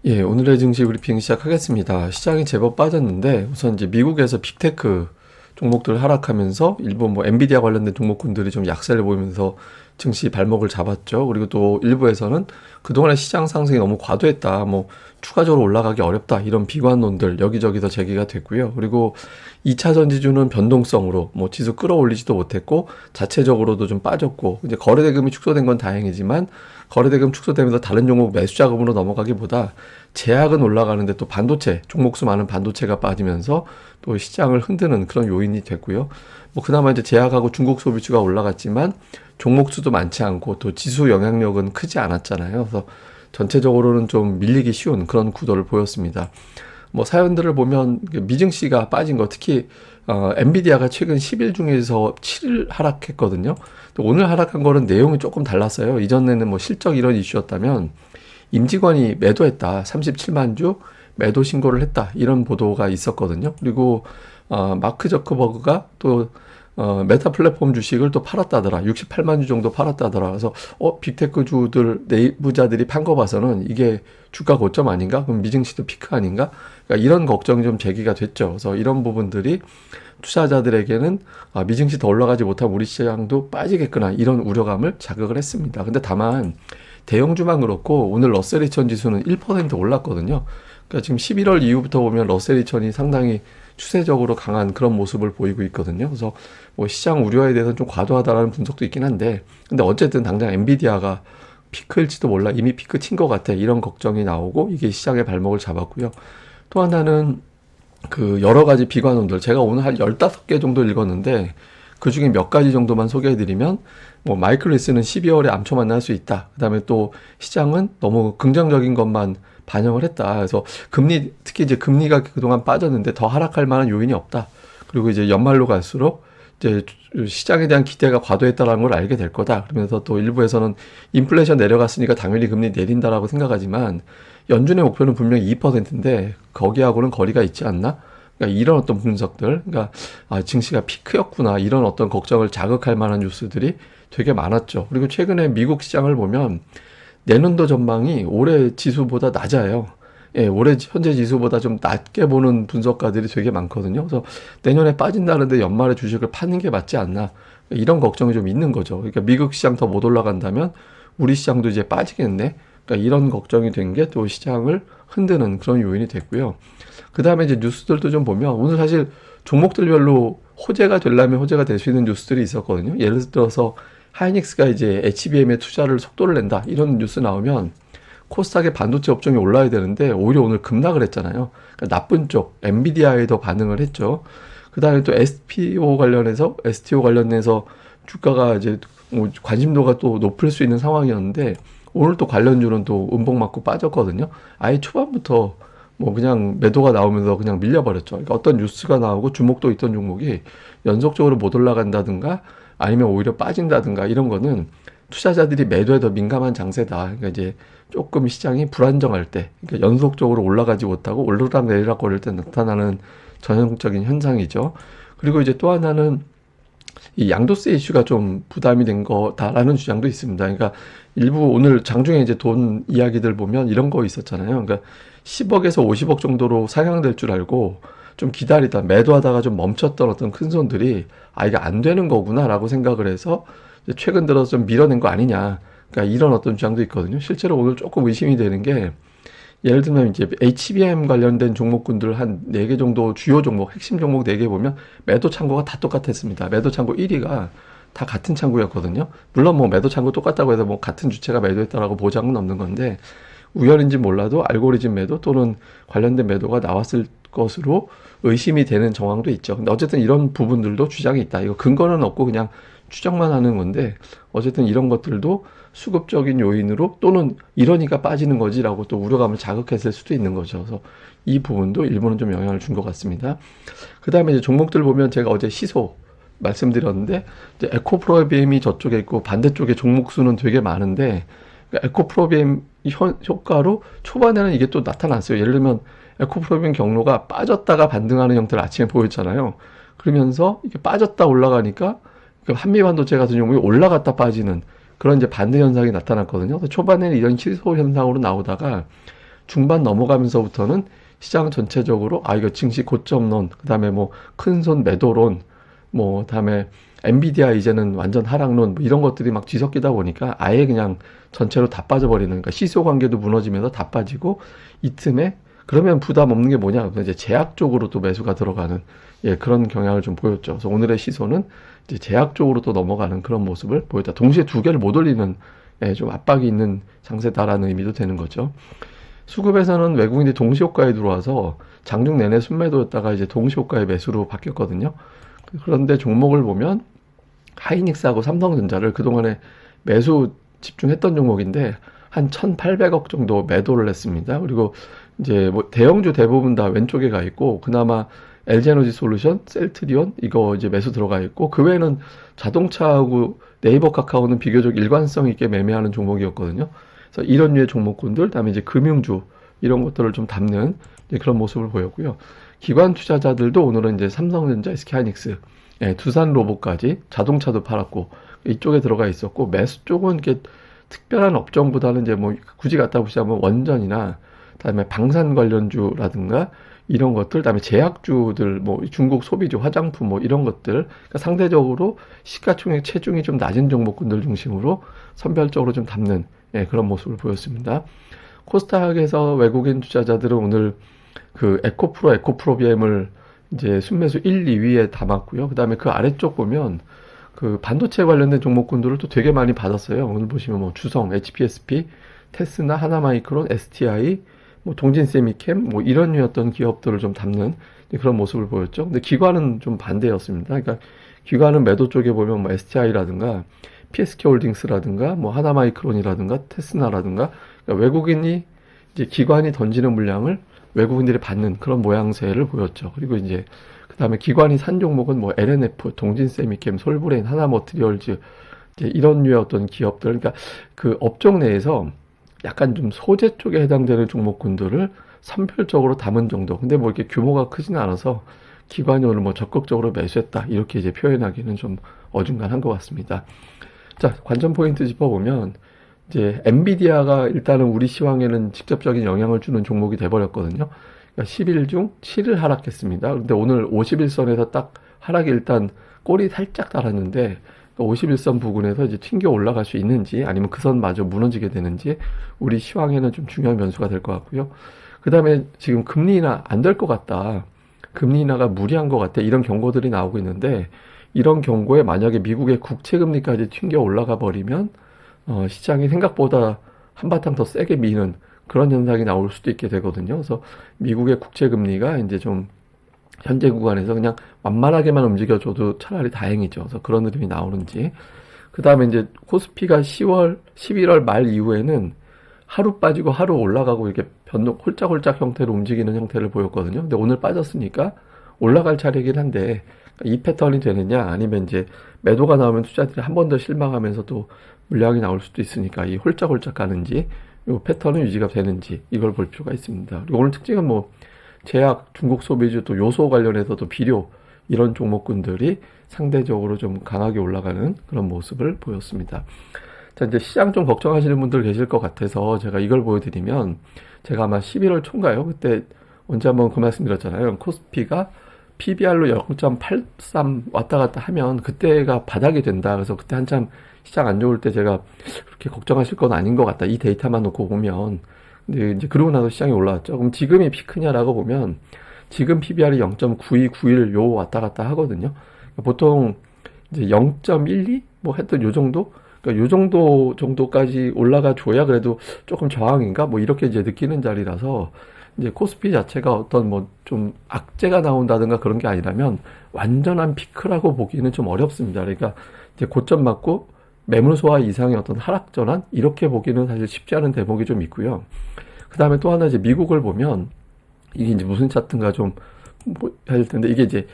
예, 오늘의 증시 브리핑 시작하겠습니다. 시장이 제법 빠졌는데 우선 이제 미국에서 빅테크 종목들 하락하면서 일부 뭐 엔비디아 관련된 종목군들이 좀 약세를 보이면서 증시 발목을 잡았죠. 그리고 또 일부에서는 그동안의 시장 상승이 너무 과도했다. 뭐 추가적으로 올라가기 어렵다. 이런 비관론들 여기저기서 제기가 됐고요. 그리고 2차 전지주는 변동성으로 뭐 지수 끌어올리지도 못했고 자체적으로도 좀 빠졌고 이제 거래대금이 축소된 건 다행이지만 거래대금 축소되면서 다른 종목 매수 자금으로 넘어가기보다 제약은 올라가는데 또 반도체, 종목수 많은 반도체가 빠지면서 또 시장을 흔드는 그런 요인이 됐고요. 뭐 그나마 이제 제약하고 중국 소비주가 올라갔지만 종목수도 많지 않고 또 지수 영향력은 크지 않았잖아요. 그래서 전체적으로는 좀 밀리기 쉬운 그런 구도를 보였습니다. 뭐 사연들을 보면 미증시가 빠진 거 특히 엔비디아가 최근 10일 중에서 7일 하락했거든요. 또 오늘 하락한 거는 내용이 조금 달랐어요. 이전에는 뭐 실적 이런 이슈였다면 임직원이 매도했다. 37만 주 매도 신고를 했다. 이런 보도가 있었거든요. 그리고 마크 저커버그가 또 메타 플랫폼 주식을 또 팔았다더라. 68만 주 정도 팔았다더라. 그래서 빅테크 주들 내부자들이 판 거 봐서는 이게 주가 고점 아닌가? 그럼 미증시도 피크 아닌가? 그러니까 이런 걱정이 좀 제기가 됐죠. 그래서 이런 부분들이 투자자들에게는 미증시 더 올라가지 못하면 우리 시장도 빠지겠구나 이런 우려감을 자극을 했습니다. 근데 다만 대형주만 그렇고 오늘 러셀 2000 지수는 1% 올랐거든요. 그러니까 지금 11월 이후부터 보면 러셀 2000이 상당히 추세적으로 강한 그런 모습을 보이고 있거든요. 그래서 뭐 시장 우려에 대해서는 좀 과도하다라는 분석도 있긴 한데, 근데 어쨌든 당장 엔비디아가 피크일지도 몰라 이미 피크 친 것 같아 이런 걱정이 나오고 이게 시장의 발목을 잡았고요. 또 하나는 그 여러 가지 비관론들 제가 오늘 한 15개 정도 읽었는데 그 중에 몇 가지 정도만 소개해드리면 뭐 마이클 리스는 12월에 암초 만날 수 있다. 그다음에 또 시장은 너무 긍정적인 것만 반영을 했다. 그래서 금리 특히 이제 금리가 그동안 빠졌는데 더 하락할 만한 요인이 없다. 그리고 이제 연말로 갈수록 이제 시장에 대한 기대가 과도했다라는 걸 알게 될 거다. 그러면서 또 일부에서는 인플레이션 내려갔으니까 당연히 금리 내린다라고 생각하지만 연준의 목표는 분명히 2%인데 거기하고는 거리가 있지 않나? 그러니까 이런 어떤 분석들, 그러니까 증시가 피크였구나 이런 어떤 걱정을 자극할 만한 뉴스들이 되게 많았죠. 그리고 최근에 미국 시장을 보면 내년도 전망이 올해 지수보다 낮아요. 예, 올해 현재 지수보다 좀 낮게 보는 분석가들이 되게 많거든요. 그래서 내년에 빠진다는데 연말에 주식을 파는 게 맞지 않나. 이런 걱정이 좀 있는 거죠. 그러니까 미국 시장 더 못 올라간다면 우리 시장도 이제 빠지겠네. 그러니까 이런 걱정이 된 게 또 시장을 흔드는 그런 요인이 됐고요. 그 다음에 이제 뉴스들도 좀 보면 오늘 사실 종목들별로 호재가 되려면 호재가 될 수 있는 뉴스들이 있었거든요. 예를 들어서 하이닉스가 이제 HBM에 투자를 속도를 낸다 이런 뉴스 나오면 코스닥의 반도체 업종이 올라야 되는데 오히려 오늘 급락을 했잖아요. 그러니까 나쁜 쪽 엔비디아에 더 반응을 했죠. 그 다음에 또 STO 관련해서 주가가 이제 뭐 관심도가 또 높을 수 있는 상황이었는데 오늘 또 관련주는 또 음봉 맞고 빠졌거든요. 아예 초반부터 뭐 그냥 매도가 나오면서 그냥 밀려버렸죠. 그러니까 어떤 뉴스가 나오고 주목도 있던 종목이 연속적으로 못 올라간다든가 아니면 오히려 빠진다든가 이런 거는 투자자들이 매도에 더 민감한 장세다. 그러니까 이제 조금 시장이 불안정할 때, 그러니까 연속적으로 올라가지 못하고 오르락 내리락 거릴 때 나타나는 전형적인 현상이죠. 그리고 이제 또 하나는 이 양도세 이슈가 좀 부담이 된 거다라는 주장도 있습니다. 그러니까 일부 오늘 장중에 이제 돈 이야기들 보면 이런 거 있었잖아요. 그러니까 10억에서 50억 정도로 상향될 줄 알고 좀 기다리다 매도하다가 좀 멈췄던 어떤 큰 손들이 이게 안 되는 거구나라고 생각을 해서 최근 들어서 좀 밀어낸 거 아니냐. 그러니까 이런 어떤 주장도 있거든요. 실제로 오늘 조금 의심이 되는 게 예를 들면 이제 HBM 관련된 종목군들 한 4개 정도 주요 종목, 핵심 종목 4개 보면 매도 창구가 다 똑같았습니다. 매도 창구 1위가 다 같은 창구였거든요. 물론 뭐 매도 창구 똑같다고 해서 뭐 같은 주체가 매도했다라고 보장은 없는 건데 우연인지 몰라도 알고리즘 매도 또는 관련된 매도가 나왔을 것으로 의심이 되는 정황도 있죠. 근데 어쨌든 이런 부분들도 주장이 있다. 이거 근거는 없고 그냥 추정만 하는 건데 어쨌든 이런 것들도 수급적인 요인으로 또는 이러니까 빠지는 거지라고 또 우려감을 자극했을 수도 있는 거죠. 그래서 이 부분도 일부는 좀 영향을 준 것 같습니다. 그 다음에 이제 종목들 보면 제가 어제 시소 말씀드렸는데 이제 에코프로비엠이 저쪽에 있고 반대쪽에 종목 수는 되게 많은데 그러니까 에코프로비엠 효과로 초반에는 이게 또 나타났어요. 예를 들면 에코프로비엠 경로가 빠졌다가 반등하는 형태를 아침에 보였잖아요. 그러면서 이게 빠졌다 올라가니까 한미반도체 같은 경우에 올라갔다 빠지는 그런 이제 반대 현상이 나타났거든요. 그래서 초반에는 이런 취소 현상으로 나오다가 중반 넘어가면서부터는 시장 전체적으로 이거 증시 고점론, 그다음에 뭐 큰손 매도론, 뭐 다음에 엔비디아 이제는 완전 하락론, 뭐 이런 것들이 막 뒤섞이다 보니까 아예 그냥 전체로 다 빠져버리는, 그러니까 시소 관계도 무너지면서 다 빠지고, 이 틈에 그러면 부담 없는 게 뭐냐? 이제 제약 쪽으로 또 매수가 들어가는, 그런 경향을 좀 보였죠. 그래서 오늘의 시소는 이제 제약 쪽으로 또 넘어가는 그런 모습을 보였다. 동시에 두 개를 못 올리는, 좀 압박이 있는 장세다라는 의미도 되는 거죠. 수급에서는 외국인들이 동시효과에 들어와서 장중 내내 순매도였다가 이제 동시효과의 매수로 바뀌었거든요. 그런데 종목을 보면 하이닉스하고 삼성전자를 그동안에 매수 집중했던 종목인데 한 1,800억 정도 매도를 했습니다. 그리고 이제 뭐 대형주 대부분 다 왼쪽에 가 있고, 그나마 LG에너지 솔루션, 셀트리온 이거 이제 매수 들어가 있고, 그 외에는 자동차하고 네이버 카카오는 비교적 일관성 있게 매매하는 종목이었거든요. 그래서 이런 류의 종목군들, 그다음에 이제 금융주 이런 것들을 좀 담는 그런 모습을 보였고요. 기관 투자자들도 오늘은 이제 삼성전자, SK하이닉스, 두산 로봇까지 자동차도 팔았고 이쪽에 들어가 있었고, 매수 쪽은 이렇게 특별한 업종보다는 이제 뭐 굳이 갖다 보시자면 원전이나 그다음에 방산 관련주라든가 이런 것들, 그다음에 제약주들, 뭐 중국 소비주, 화장품 뭐 이런 것들, 그러니까 상대적으로 시가총액 체중이 좀 낮은 종목군들 중심으로 선별적으로 좀 담는 그런 모습을 보였습니다. 코스닥에서 외국인 투자자들은 오늘 그 에코프로비엠을 이제 순매수 1, 2위에 담았고요. 그다음에 그 아래쪽 보면 그 반도체 관련된 종목군들을 또 되게 많이 받았어요. 오늘 보시면 뭐 주성, HPSP, 테스나, 하나마이크론, STI, 뭐 동진세미캠 뭐 이런 류였던 기업들을 좀 담는 그런 모습을 보였죠. 근데 기관은 좀 반대였습니다. 그러니까 기관은 매도 쪽에 보면 뭐 STI라든가 PSK홀딩스라든가 뭐 하나마이크론이라든가 테스나라든가, 그러니까 외국인이 이제 기관이 던지는 물량을 외국인들이 받는 그런 모양새를 보였죠. 그리고 이제 그다음에 기관이 산 종목은 뭐 LNF, 동진세미캠, 솔브레인, 하나머티리얼즈 이제 이런 류의 어떤 기업들, 그러니까 그 업종 내에서 약간 좀 소재 쪽에 해당되는 종목군들을 선별적으로 담은 정도. 근데 뭐 이렇게 규모가 크지는 않아서 기관이 오늘 뭐 적극적으로 매수했다 이렇게 이제 표현하기는 좀 어중간한 것 같습니다. 자, 관전 포인트 짚어보면 이제 엔비디아가 일단은 우리 시황에는 직접적인 영향을 주는 종목이 돼버렸거든요. 그러니까 10일 중 7일 하락했습니다. 근데 오늘 51선에서 딱 하락이 일단 꼬리 살짝 달았는데 51선 부근에서 이제 튕겨 올라갈 수 있는지 아니면 그 선마저 무너지게 되는지 우리 시황에는 좀 중요한 변수가 될 것 같고요. 그 다음에 지금 금리 인하 안 될 것 같다. 금리 인하가 무리한 것 같아. 이런 경고들이 나오고 있는데, 이런 경고에 만약에 미국의 국채금리까지 튕겨 올라가 버리면 시장이 생각보다 한바탕 더 세게 미는 그런 현상이 나올 수도 있게 되거든요. 그래서 미국의 국채금리가 이제 좀 현재 구간에서 그냥 완만하게만 움직여줘도 차라리 다행이죠. 그래서 그런 흐름이 나오는지. 그 다음에 이제 코스피가 11월 말 이후에는 하루 빠지고 하루 올라가고 이렇게 변동, 홀짝홀짝 형태로 움직이는 형태를 보였거든요. 근데 오늘 빠졌으니까 올라갈 차례이긴 한데, 이 패턴이 되느냐, 아니면 이제 매도가 나오면 투자들이 한 번 더 실망하면서 또 물량이 나올 수도 있으니까 이 홀짝홀짝 가는지, 이 패턴은 유지가 되는지, 이걸 볼 필요가 있습니다. 그리고 오늘 특징은 뭐, 제약, 중국 소비주, 또 요소 관련해서도 비료, 이런 종목군들이 상대적으로 좀 강하게 올라가는 그런 모습을 보였습니다. 자, 이제 시장 좀 걱정하시는 분들 계실 것 같아서 제가 이걸 보여드리면, 제가 아마 11월 초인가요? 그때 언제 한번 그 말씀 드렸잖아요. 코스피가 PBR로 0.83 왔다 갔다 하면 그때가 바닥이 된다. 그래서 그때 한참 시장 안 좋을 때 제가 그렇게 걱정하실 건 아닌 것 같다. 이 데이터만 놓고 보면. 근데 이제 그러고 나서 시장이 올라왔죠. 그럼 지금이 피크냐라고 보면 지금 PBR이 0.92, 91 요 왔다 갔다 하거든요. 보통 이제 0.12 뭐 했던 요 정도? 그러니까 요 정도까지 올라가 줘야 그래도 조금 저항인가? 뭐 이렇게 이제 느끼는 자리라서 이제 코스피 자체가 어떤 뭐 좀 악재가 나온다든가 그런 게 아니라면 완전한 피크라고 보기는 좀 어렵습니다. 그러니까 이제 고점 맞고 매물 소화 이상의 어떤 하락 전환 이렇게 보기는 사실 쉽지 않은 대목이 좀 있고요. 그 다음에 또 하나 이제 미국을 보면 이게 이제 무슨 차트인가 좀 뭐 해야 될 텐데 이게 이제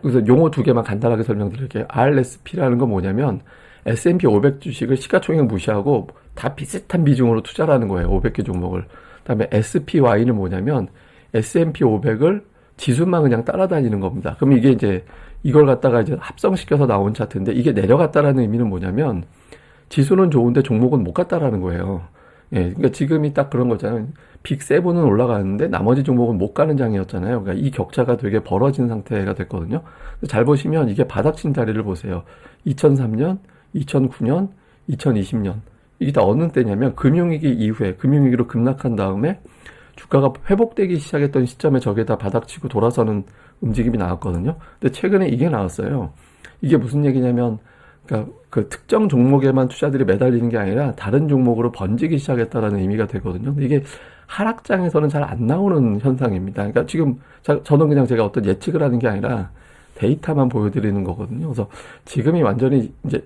그래서 용어 두 개만 간단하게 설명드릴게요. RSP라는 건 뭐냐면 S&P 500 주식을 시가총액 무시하고 다 비슷한 비중으로 투자라는 거예요. 500개 종목을. 그다음에 SPY는 뭐냐면 S&P 500을 지수만 그냥 따라다니는 겁니다. 그럼 이게 이제 이걸 갖다가 이제 합성시켜서 나온 차트인데 이게 내려갔다라는 의미는 뭐냐면 지수는 좋은데 종목은 못 갔다라는 거예요. 예, 그러니까 지금이 딱 그런 거잖아요. 빅7은 올라가는데 나머지 종목은 못 가는 장이었잖아요. 그러니까 이 격차가 되게 벌어진 상태가 됐거든요. 잘 보시면 이게 바닥친 자리를 보세요. 2003년, 2009년, 2020년. 이게 다 어느 때냐면 금융위기 이후에 금융위기로 급락한 다음에 주가가 회복되기 시작했던 시점에 저게 다 바닥치고 돌아서는 움직임이 나왔거든요. 근데 최근에 이게 나왔어요. 이게 무슨 얘기냐면, 그러니까 그 특정 종목에만 투자들이 매달리는 게 아니라 다른 종목으로 번지기 시작했다라는 의미가 되거든요. 근데 이게 하락장에서는 잘 안 나오는 현상입니다. 그러니까 지금 저는 그냥 제가 어떤 예측을 하는 게 아니라 데이터만 보여드리는 거거든요. 그래서 지금이 완전히 이제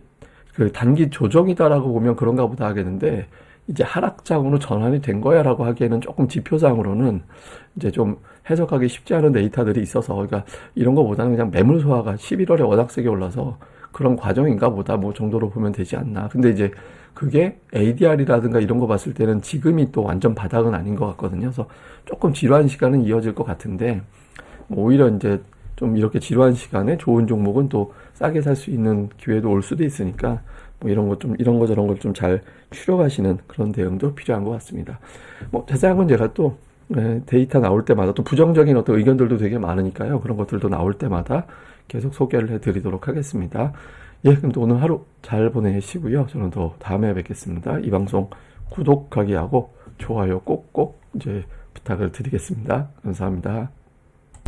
그 단기 조정이다라고 보면 그런가 보다 하겠는데, 이제 하락장으로 전환이 된 거야라고 하기에는 조금 지표상으로는 이제 좀 해석하기 쉽지 않은 데이터들이 있어서, 그러니까 이런 거보다는 그냥 매물 소화가 11월에 워낙 세게 올라서 그런 과정인가 보다 뭐 정도로 보면 되지 않나. 근데 이제 그게 ADR이라든가 이런 거 봤을 때는 지금이 또 완전 바닥은 아닌 것 같거든요. 그래서 조금 지루한 시간은 이어질 것 같은데, 뭐 오히려 이제 좀 이렇게 지루한 시간에 좋은 종목은 또 싸게 살 수 있는 기회도 올 수도 있으니까, 뭐 이런 거 좀, 이런 거 저런 걸 좀 잘 추려가시는 그런 대응도 필요한 것 같습니다. 뭐 자세한 건 제가 또 데이터 나올 때마다 또 부정적인 어떤 의견들도 되게 많으니까요. 그런 것들도 나올 때마다 계속 소개를 해드리도록 하겠습니다. 예, 그럼 또 오늘 하루 잘 보내시고요. 저는 또 다음에 뵙겠습니다. 이 방송 구독하기 하고 좋아요 꼭꼭 이제 부탁을 드리겠습니다. 감사합니다.